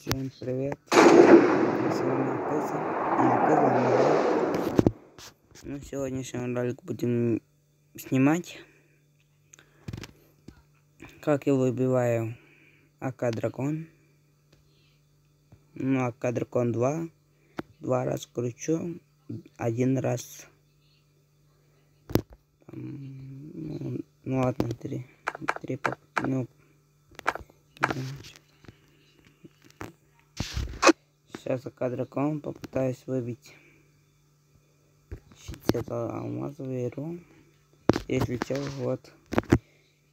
Всем привет! С вами Кыза. Ну, в сегодняшнем ролике будем снимать, как я выбиваю АК Дракон. Ну, АК Дракон 2. Два раза кручу, один раз. Ну ладно, три попытки. Ну, сейчас АК Дракон попытаюсь выбить. 60 алмазов беру. Если что, вот.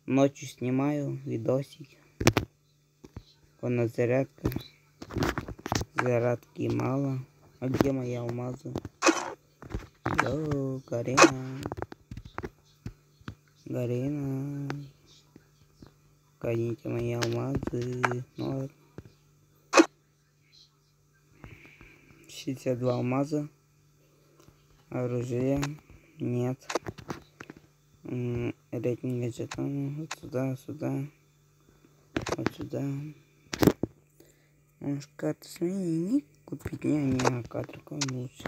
Ночью снимаю видосик. Вот на зарядка. Зарядки мало. А где мои алмазы? Йоу, Гарина. Гарина. Гоните мои алмазы. Ну, вот. 62 алмаза. Оружия нет. Рейтинг жетона. Вот сюда, сюда. Вот сюда. Может, карты сменить купить? Не, АК Дракон лучше.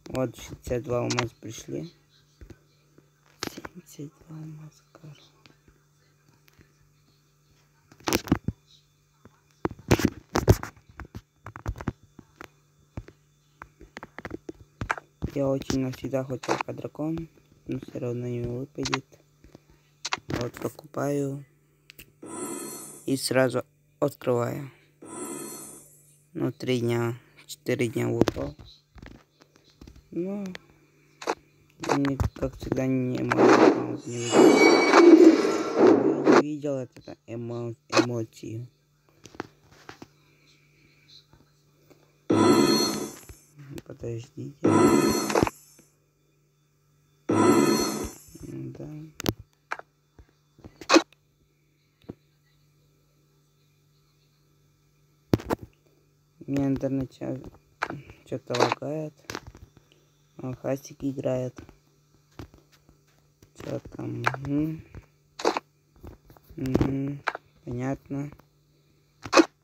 Вот 62 алмаза пришли. 72 алмаза, кажется. Я очень навсегда хотел АК Дракон, но все равно не выпадет. Вот покупаю и сразу открываю. Ну, 3 дня, 4 дня выпал. Ну, как всегда, не видел это эмоции. Подождите. Да. У меня интернет что-то лагает. Хасик играет. Что там? Понятно.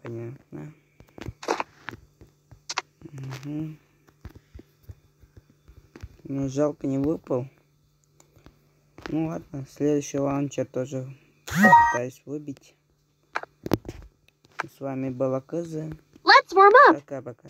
Понятно. Ну, жалко, не выпал. Ну ладно, следующий лаунчер тоже попытаюсь выбить. С вами была Кыза. Пока-пока.